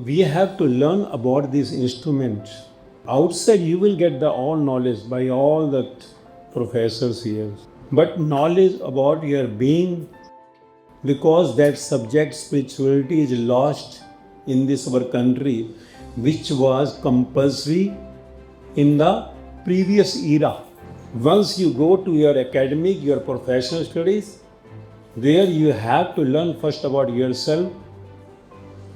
we have to learn about this instrument. Outside, you will get the all knowledge by all the professors here. But knowledge about your being, because that subject spirituality is lost in this our country, which was compulsory in the previous era. Once you go to your academic, your professional studies, there you have to learn first about yourself,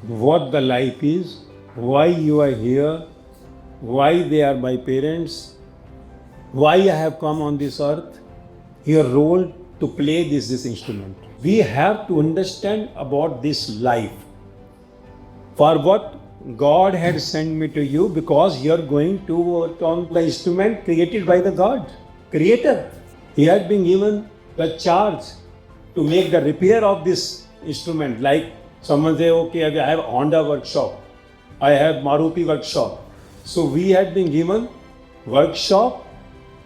what the life is, why you are here, why they are my parents, why I have come on this earth, your role to play this instrument. We have to understand about this life. For what God had sent me to you, because you are going to work on the instrument created by the God, Creator. He had been given the charge to make the repair of this instrument. Like someone say, okay, I have Honda workshop, I have Maruti workshop. So we had been given workshop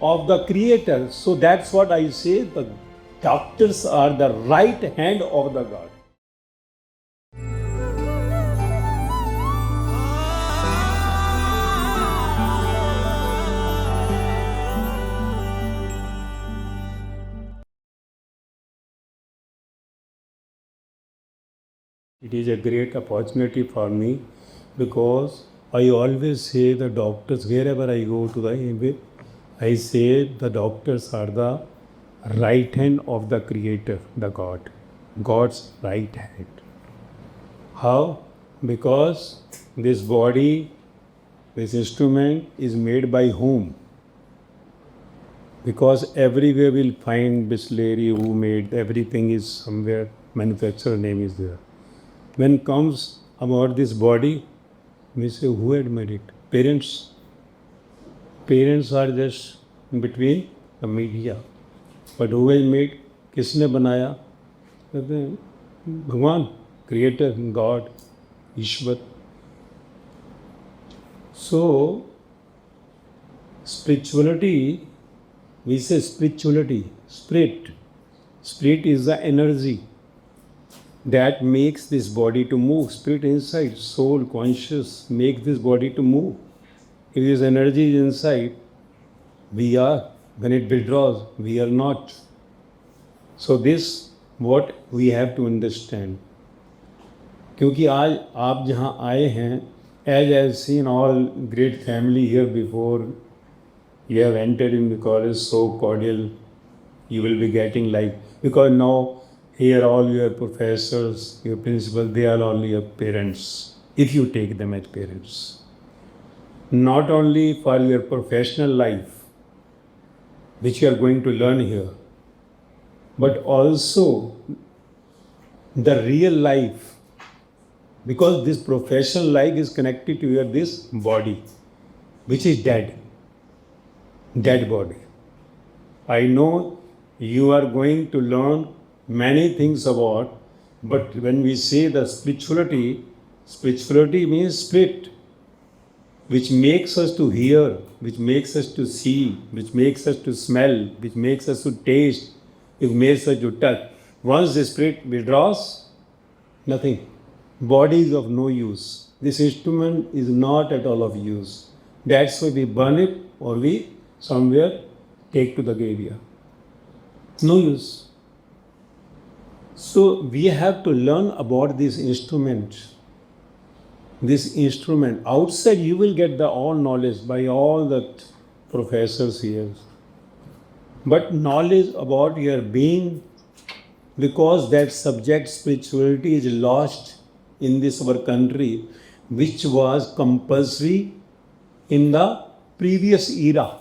of the Creator. So that's what I say, the doctors are the right hand of the God. It is a great opportunity for me, because I always say the doctors, wherever I go to the I say the doctors are the right hand of the Creator, the God, God's right hand. How? Because this body, this instrument is made by whom? Because everywhere we'll find Bisleri who made everything, is somewhere manufacturer name is there. When comes about this body, we say who had made it? Parents. Parents are just in between the media. But who has made? किसने बनाया? कहते हैं भगवान, Creator, God, Ishwar. So spirituality, we say spirituality, spirit. Spirit is the energy that makes this body to move. Spirit inside, soul, conscious, make this body to move. If this energy is inside, we are. When it withdraws, we are not. So this what we have to understand. क्योंकि आज आप जहाँ आए हैं, as I have seen all great family here before, you have entered in the college so cordial, you will be getting like, because now here all your professors, your principal, they are all your parents, if you take them as parents. Not only for your professional life, which you are going to learn here, but also the real life, because this professional life is connected to your this body, which is dead body. I know you are going to learn many things about, but when we say the spirituality means spirit, which makes us to hear, which makes us to see, which makes us to smell, which makes us to taste, it makes us to touch. Once the spirit withdraws, nothing. Body is of no use. This instrument is not at all of use. That's why we burn it, or we somewhere take to the graveyard. No use. So we have to learn about this instrument. This instrument. Outside you will get the all knowledge by all the professors here. But knowledge about your being, because that subject spirituality is lost in this our country, which was compulsory in the previous era.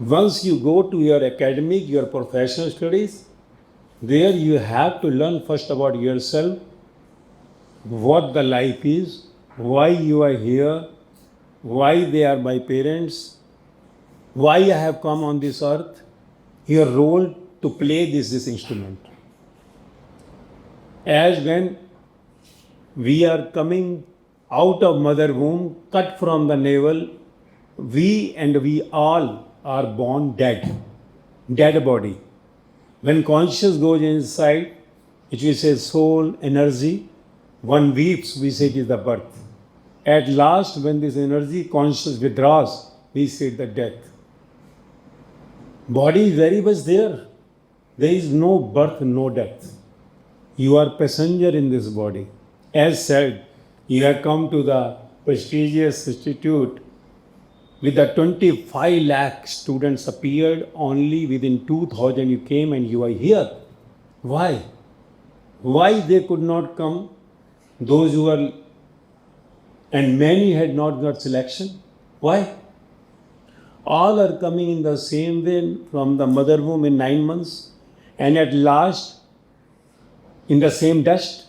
Once you go to your academic, your professional studies, there you have to learn first about yourself, what the life is, why you are here, why they are my parents, why I have come on this earth, your role to play this instrument. As when we are coming out of mother womb, cut from the navel, we all are born dead body. When conscious goes inside, it will say soul, energy, One weeps, we say it is the birth. At last, when this energy conscious withdraws, we say the death. Body is very much there. There is no birth, no death. You are passenger in this body. As said, you have come to the prestigious institute with the 25 lakh students appeared, only within 2000 you came and you are here. Why? Why they could not come? Those who were, and many had not got selection. Why? All are coming in the same way from the mother womb in 9 months, and at last in the same dust.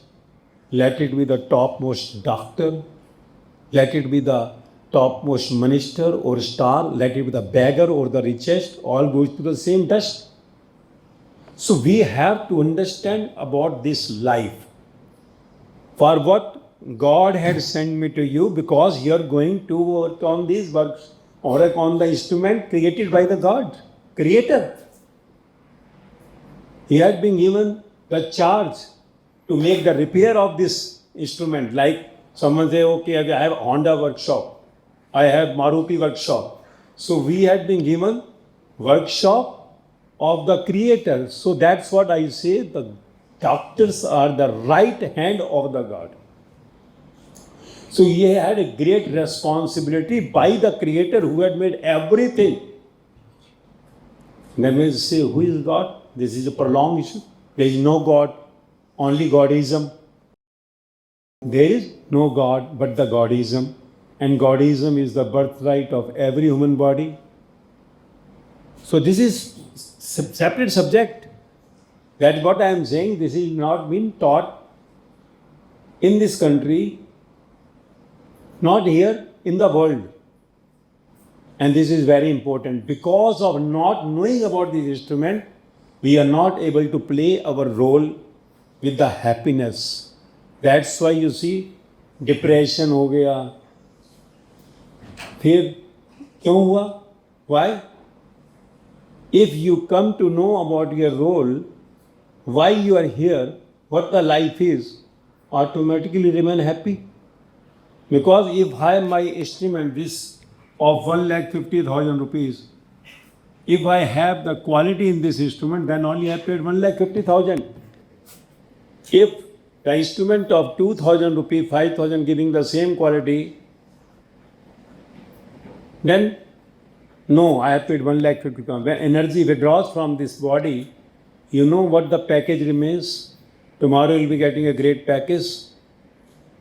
Let it be the topmost doctor, let it be the topmost minister or star, let it be the beggar or the richest, all goes to the same dust. So we have to understand about this life. For what God had sent me to you, because you are going to work on these works, or on the instrument created by the God, Creator. He had been given the charge to make the repair of this instrument. Like someone say, okay, I have Honda workshop, I have Maruti workshop. So we had been given workshop of the Creator. So that's what I say, the doctors are the right hand of the God. So he had a great responsibility by the Creator who had made everything. Then we say, who is God? This is a prolonged issue. There is no God, only Godism. There is no God but the Godism. And Godism is the birthright of every human body. So this is separate subject. That's what I am saying. This is not been taught in this country, not here, in the world. And this is very important. Because of not knowing about this instrument, we are not able to play our role with the happiness. That's why you see, depression हो गया. फिर क्यों हुआ? Why? If you come to know about your role, why you are here, what the life is, automatically remain happy. Because if I my instrument this of 1,50,000 rupees, if I have the quality in this instrument, then only I paid 1,50,000. If the instrument of 2,000 rupees, 5,000 giving the same quality, then no, I have paid 1,50,000. When energy withdraws from this body, you know what the package remains. Tomorrow you'll be getting a great package.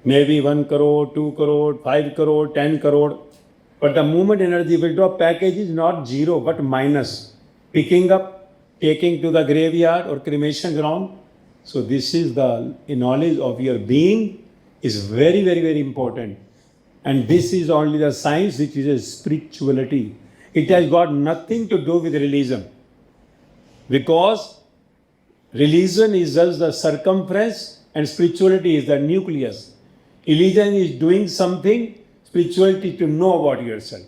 Maybe 1 crore, 2 crore, 5 crore, 10 crore. But the moment energy withdraw, package is not zero but minus. Picking up, taking to the graveyard or cremation ground. So this is the knowledge of your being is very, very, very important. And this is only the science which is a spirituality. It has got nothing to do with religion. Because religion is just the circumference and spirituality is the nucleus. Religion is doing something, spirituality to know about yourself.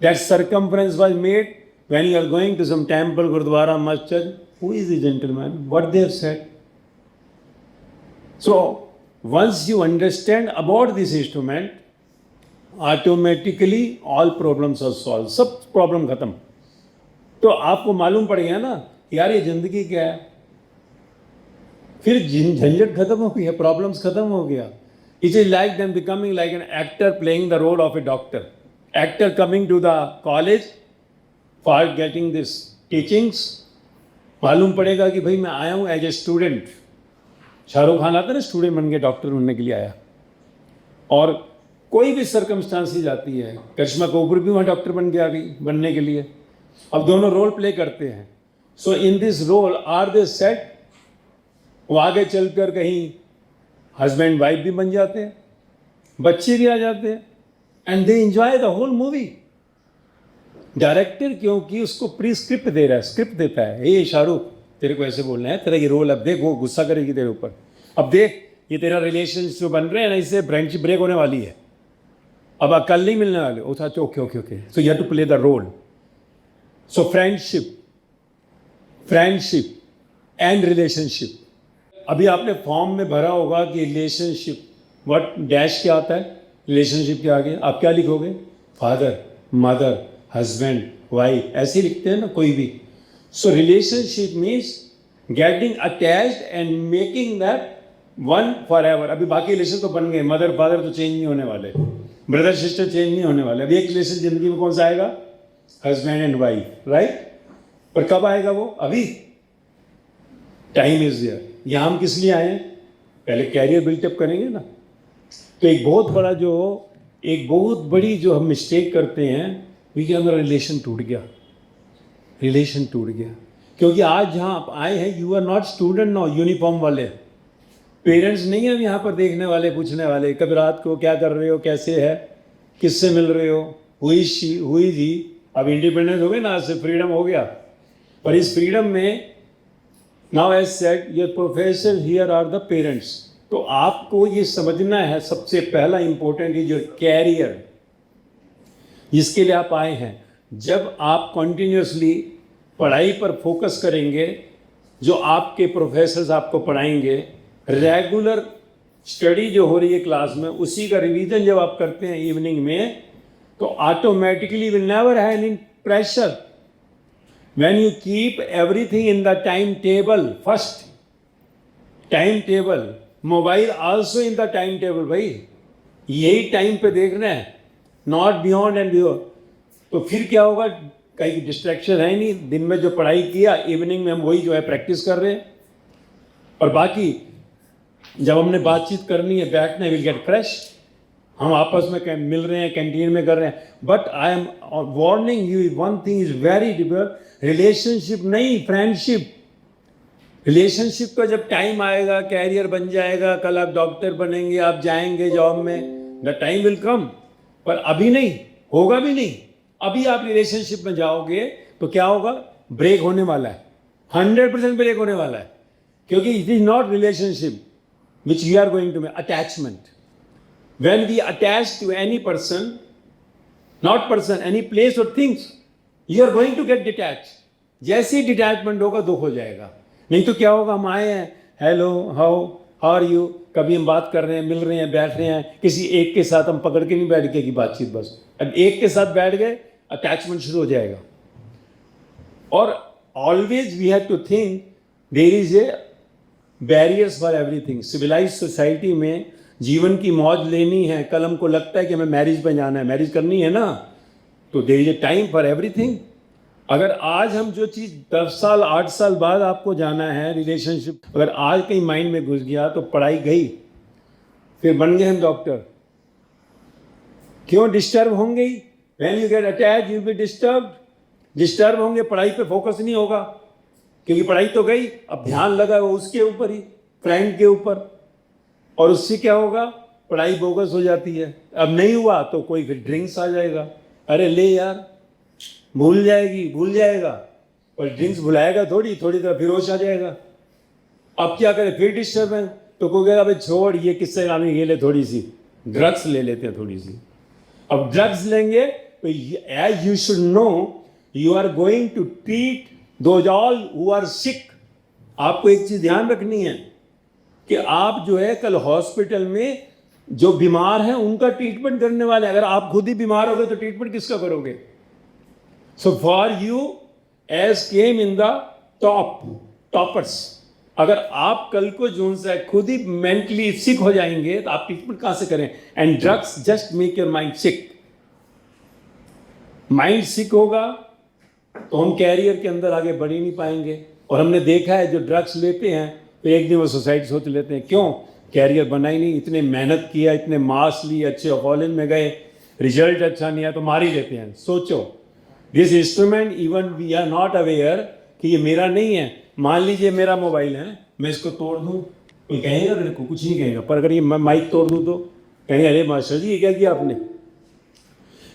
That circumference was made when you are going to some temple, Gurdwara, masjid. Who is the gentleman? What they have said. So, once you understand about this instrument, automatically all problems are solved. सब problem खत्म. तो आपको मालूम पड़ गया ना यार ये जिंदगी क्या है. फिर झंझट खत्म हो गया, प्रॉब्लम्स खत्म हो गया. It is like them becoming like an actor playing the role of a doctor. Actor coming to the college for getting this teachings. मालूम पड़ेगा कि भाई मैं आया हूँ as a student. Shahrukh Khan आता है ना, स्टूडेंट बन के डॉक्टर बनने के लिए आया. और कोई भी सर्कमस्टांसेस आती है, करिश्मा कपूर भी वहाँ डॉक्टर बन के आ गई बनने के लिए. अब दोनों रोल प्ले करते हैं. So in this role are they set. वो आगे चलकर कहीं हस्बैंड वाइफ भी बन जाते हैं, बच्चे भी आ जाते हैं, and they enjoy the whole movie. Director क्योंकि उसको प्री स्क्रिप्ट दे रहा है, स्क्रिप्ट देता है. ये शाहरुख तेरे को ऐसे बोलना है, तेरा ये रोल अब देख, वो गुस्सा करेगी तेरे ऊपर. अब देख ये तेरा रिलेशनशिप जो बन रहे हैं ना, इससे फ्रेंडशिप ब्रेक होने वाली है, अब कल नहीं मिलने वाले. ओ अच्छा, okay okay okay. So you have to play the role. So friendship and relationship अभी आपने फॉर्म में भरा होगा कि रिलेशनशिप, व्हाट डैश क्या आता है, रिलेशनशिप के आगे आप क्या लिखोगे? फादर, मदर, हस्बैंड, वाइफ, ऐसे ही लिखते हैं ना कोई भी। So relationship means getting attached and making that one forever. अभी बाकी रिलेशन तो बन गए, मदर फादर तो चेंज नहीं होने वाले, ब्रदर सिस्टर चेंज नहीं होने वाले। अभी एक रिलेशन जिंदगी में कौन सा आएगा? Husband and wife, right? पर कब आएगा वो? अभी। Time is there. यहाँ हम किस लिए आए हैं? पहले कैरियर बिल्टअप करेंगे ना। तो एक बहुत बड़ी जो हम मिस्टेक करते हैं, वी के अंदर रिलेशन टूट गया, रिलेशन टूट गया। क्योंकि आज जहाँ आप आए हैं, you are not student now, uniform वाले पेरेंट्स नहीं है यहाँ पर देखने वाले, पूछने वाले कभी रात को क्या कर रहे हो, कैसे है, किससे मिल रहे हो, हुई जी। अब इंडिपेंडेंस हो गए ना, आज से फ्रीडम हो गया। पर इस फ्रीडम में now as said your professor here are the parents. तो आपको ये समझना है, सबसे पहला इंपॉर्टेंट इज योर कैरियर, जिसके लिए आप आए हैं। जब आप कंटिन्यूसली पढ़ाई पर फोकस करेंगे, जो आपके प्रोफेसर्स आपको पढ़ाएंगे, रेगुलर स्टडी जो हो रही है क्लास में, उसी का रिवीजन जब आप करते हैं इवनिंग में, तो automatically will never have any pressure. When you keep everything in the time table, first time table, mobile also in the time table. भाई यही टाइम पे देखना है, नॉट बियॉन्ड एंड बियॉन्ड। तो फिर क्या होगा? कहीं डिस्ट्रैक्शन है नहीं। दिन में जो पढ़ाई किया, इवनिंग में हम वही जो है प्रैक्टिस कर रहे हैं। और बाकी जब हमने बातचीत करनी है, बैठना है, विल गेट फ्रेश। हम आपस में मिल रहे हैं, कैंटीन में कर रहे हैं। But I am warning you, one thing is very difficult, relationship नहीं, फ्रेंडशिप। रिलेशनशिप का जब टाइम आएगा, कैरियर बन जाएगा, कल आप डॉक्टर बनेंगे, आप जाएंगे जॉब में, द टाइम विल कम। पर अभी नहीं होगा, भी नहीं। अभी आप रिलेशनशिप में जाओगे तो क्या होगा? ब्रेक होने वाला है, 100% ब्रेक होने वाला है। क्योंकि it is not relationship which you are going to make, attachment. When we attach to any person, not person, any place or things, you are going to get detached. जैसे ही detachment होगा, दुख हो जाएगा। नहीं तो क्या होगा? हम आए हैं, हेलो, हाउ आर यू, कभी हम बात कर रहे हैं, मिल रहे हैं, बैठ रहे हैं, किसी एक के साथ हम पकड़ के नहीं बैठ गए कि बातचीत बस। अब एक के साथ बैठ गए, अटैचमेंट शुरू हो जाएगा। और always we have to think there is a barriers for everything. Civilise society में जीवन की मौज लेनी है, कल हमको लगता है कि हमें मैरिज पे जाना है, मैरिज करनी है ना, तो there is a time for everything. अगर आज हम जो चीज़ 10 साल 8 साल बाद आपको जाना है, रिलेशनशिप अगर आज कहीं माइंड में घुस गया तो पढ़ाई गई। फिर बन गए हम डॉक्टर, क्यों? डिस्टर्ब होंगे ही। When you get attach you be disturb होंगे, पढ़ाई पे फोकस नहीं होगा, क्योंकि पढ़ाई तो गई, अब ध्यान लगा वो उसके ऊपर ही, फ्रेंड के ऊपर। और उससे क्या होगा? पढ़ाई बोगस हो जाती है। अब नहीं हुआ तो कोई फिर ड्रिंक्स आ जाएगा, अरे ले यार, भूल जाएगा। पर ड्रिंक्स भुलाएगा थोड़ी देर, फिर होश आ जाएगा। अब क्या करें? फिर डिस्टर्ब है, तो कोई कहेगा भाई छोड़, ये किससे लाने, ये ले थोड़ी सी ड्रग्स ले लेते हैं थोड़ी सी। अब ड्रग्स लेंगे तो as you should know, you are going to treat those all who are sick। आपको एक चीज ध्यान रखनी है कि आप जो है कल हॉस्पिटल में जो बीमार हैं उनका ट्रीटमेंट करने वाले। अगर आप खुद ही बीमार हो गए तो ट्रीटमेंट किसका करोगे? So for you as came in the toppers, अगर आप कल को जो से खुद ही मेंटली सिक हो जाएंगे तो आप ट्रीटमेंट कहां से करें? And drugs just make your mind sick. Mind sick होगा तो हम कैरियर के अंदर आगे बढ़ ही नहीं पाएंगे। और हमने देखा है जो ड्रग्स लेते हैं तो एक दिन वो सुसाइड सोच लेते हैं, क्यों? कैरियर बना ही नहीं, इतने मेहनत किया, इतने मार्क्स लिए, अच्छे कॉलेज में गए, रिजल्ट अच्छा नहीं आया तो मार ही लेते हैं। सोचो, this instrument even we are not aware कि ये मेरा नहीं है। मान लीजिए मेरा मोबाइल है, मैं इसको तोड़ दूँ, कोई कहेगा मेरे को? कुछ नहीं कहेगा। पर अगर ये माइक तोड़ दूँ तो कहेंगे अरे मास्टर जी ये क्या किया आपने,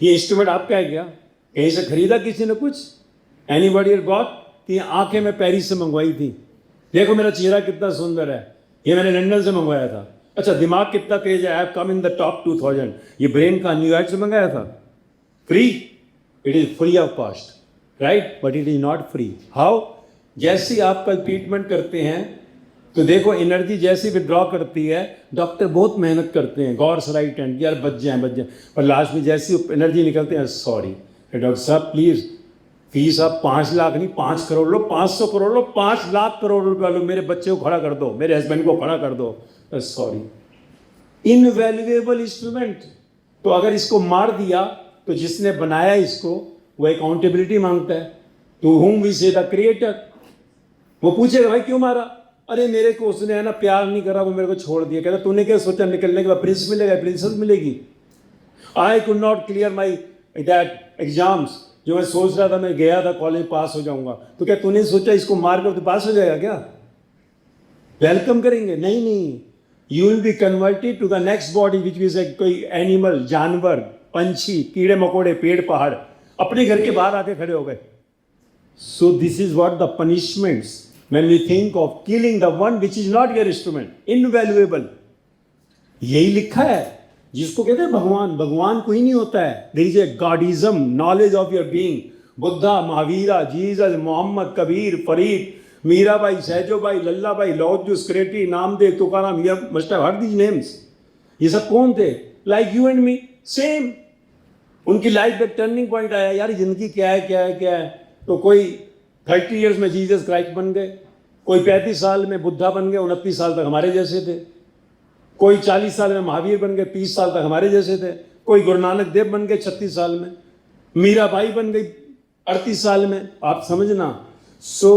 ये इंस्ट्रूमेंट आपका है क्या? कहीं से खरीदा किसी ने कुछ? Anybody bought? कि आंखें मैं पेरिस से मंगवाई थी, देखो मेरा चेहरा कितना सुंदर है, ये मैंने लंदन से मंगवाया था। अच्छा दिमाग कितना तेज है, I have come in the top 2000। ये ब्रेन का न्यूयॉर्क से मंगाया था, free, it is free of cost, right? But it is not free. How? जैसे आप कल ट्रीटमेंट करते हैं तो देखो एनर्जी जैसी विड्रॉ करती है, डॉक्टर बहुत मेहनत करते हैं, गॉड्स राइट हैंड, यार बच जाए, पर लास्ट में जैसी एनर्जी निकलते हैं, सॉरी डॉक्टर साहब प्लीज़ फीस आप 5 लाख नहीं 5 करोड़ लो, 500 करोड़ लो, 5 लाख करोड़ रुपया लो, मेरे बच्चे को खड़ा कर दो, मेरे हस्बैंड को खड़ा कर दो, सॉरी। Invaluable instrument. तो अगर इसको मार दिया तो जिसने बनाया इसको वो अकाउंटेबिलिटी मांगता है, टू हुम वी से द क्रिएटर। वो पूछेगा भाई क्यों मारा, अरे मेरे को उसने है ना प्यार नहीं करा, वो मेरे को छोड़ दिया। कहता तूने क्या सोचा निकलने के बाद प्रिंस मिलेगा, प्रिंसेस मिलेगी। I could not clear my that exams, जो मैं सोच रहा था, मैं गया था कॉलेज पास हो जाऊंगा, तो क्या तूने सोचा इसको मार कर तो पास हो जाएगा क्या? वेलकम करेंगे? नहीं नहीं, you will be converted to the next body which is a कोई एनिमल, जानवर, पंछी, कीड़े मकोड़े, पेड़ पहाड़, अपने घर के बाहर आके खड़े हो गए। So this is what the punishments when we think of killing the one which is not your instrument, invaluable. यही लिखा है, जिसको कहते हैं भगवान, भगवान कोई नहीं होता है। There is a godism, knowledge of your being. Buddha, Mahavira, Jesus, Mohammed, Kabir, Farid, Meerabai, Sahjobai, Lallabai, Lao Tzu, Socrates, Namdev, Tukaram, you must have heard these names. ये सब कौन थे? Like you and me, same. उनकी लाइफ में टर्निंग पॉइंट आया, यार जिंदगी क्या है क्या है क्या है। तो कोई 30 ईयर्स में जीसस क्राइस्ट बन गए, कोई 35 साल में बुद्धा बन गए, 29 साल तक हमारे जैसे थे। कोई 40 साल में महावीर बन गए, 30 साल तक हमारे जैसे थे। कोई गुरु नानक देव बन गए 36 साल में, मीराबाई बन गई 38 साल में। आप समझना। So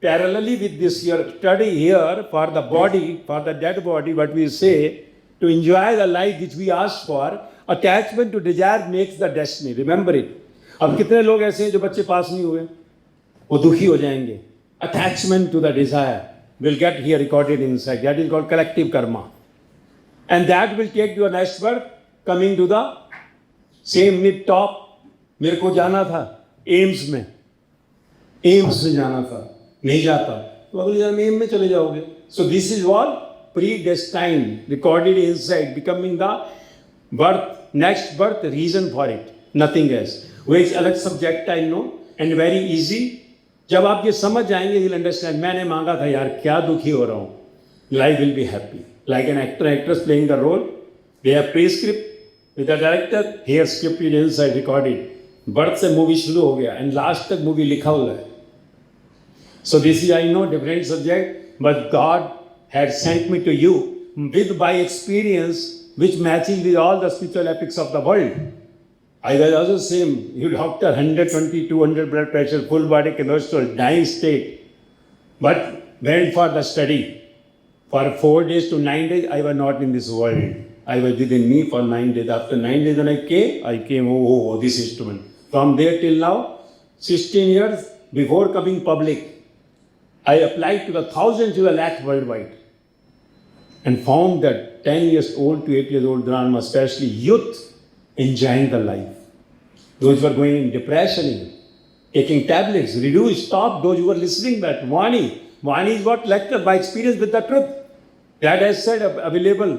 parallelly with this your study here for the body, for the dead body, what we say to enjoy the life which we ask for, attachment to desire makes the destiny, remember it. अब कितने लोग ऐसे हैं जो बच्चे पास नहीं हुए, वो दुखी हो जाएंगे। Attachment to the desire will get here recorded inside. That is called collective karma. And that will take your next birth coming to the same mid top. मेरे को जाना था एम्स में, एम्स में जाना था, नहीं जाता तो अगले जन्म एम्स में चले जाओगे। सो this is all predestined, recorded inside, becoming the birth, next birth, reason for it, nothing else. वो एक अलग subject I know and very easy. जब आप ये समझ जाएंगे you'll understand, मैंने मांगा था यार क्या दुखी हो रहा हूँ, life will be happy. Like an actor, actress playing the role, they have pre-script with the director, here script is inside recorded. Birth से मूवी शुरू हो गया एंड लास्ट तक मूवी लिखा हुआ है। So this is I know different subject, but God had sent me to you with by experience which matches with all the spiritual epics of the world. I was also same, you doctor, 120, 200 blood pressure, full body cholesterol, dying state. But went for the study. For 4 days to 9 days, I was not in this world. I was within me for 9 days. After 9 days when I came, oh, this instrument. From there till now, 16 years before coming public, I applied to the thousands to the lakh worldwide. And found that 10 years old to 8 years old Dharma, especially youth, enjoying the life. Those who are going in depression, taking tablets, reduce, stop. Those who are listening that Vani is what lecture by experience with the truth. That I said available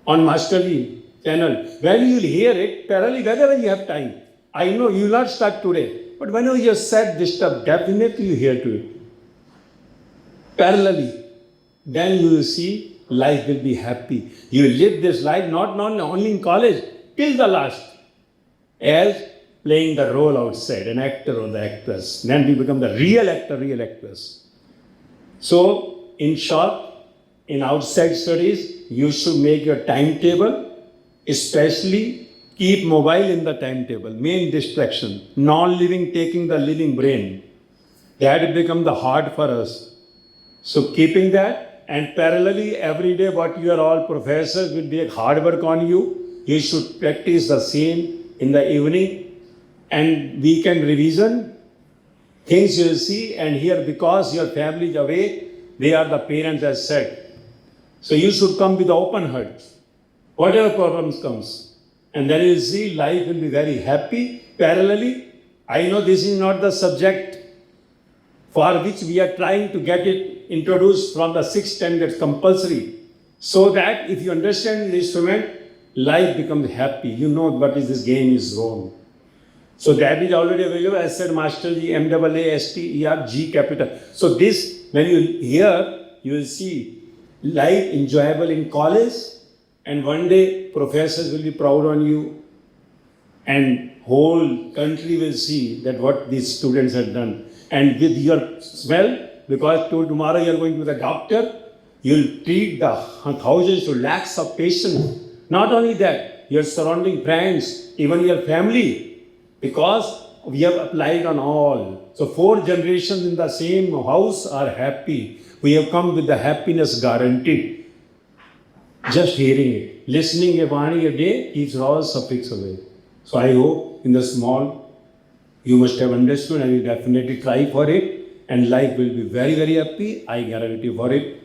on Masterly channel. When you will hear it, parallelly, whenever you have time. I know you will not start today, but whenever you have said this stuff, definitely you hear to it. Parallelly. Then you will see life will be happy. You will live this life not only in college, till the last, as playing the role outside, an actor or the actress. Then we become the real actor, real actress. So, in short, in outside studies, you should make your timetable, especially keep mobile in the timetable, main distraction, non-living taking the living brain. That will become the hard for us. So keeping that, and parallelly every day what you are all professors will be hard work on you. You should practice the same in the evening and weekend revision. Things you will see and hear because your family is awake. They are the parents as said. So you should come with open heart. Whatever problems comes. And then you will see life will be very happy. Parallelly, I know this is not the subject for which we are trying to get it introduced from the 6th standard compulsory, so that if you understand the instrument, life becomes happy. You know what is this game is wrong. So that is already available. I said Master G, MAASTER G capital. So this, when you hear, you will see life enjoyable in college, and one day professors will be proud on you, and whole country will see that what these students have done. And with your smell, because tomorrow you are going to the doctor, you will treat the thousands to lakhs of patients. Not only that, your surrounding friends, even your family, because we have applied on all. So 4 generations in the same house are happy. We have come with the happiness guaranteed. Just hearing it, listening a Vani a day keeps all suffix away. So I hope in the small you must have understood, and you definitely try for it, and life will be very, very happy. I guarantee for it.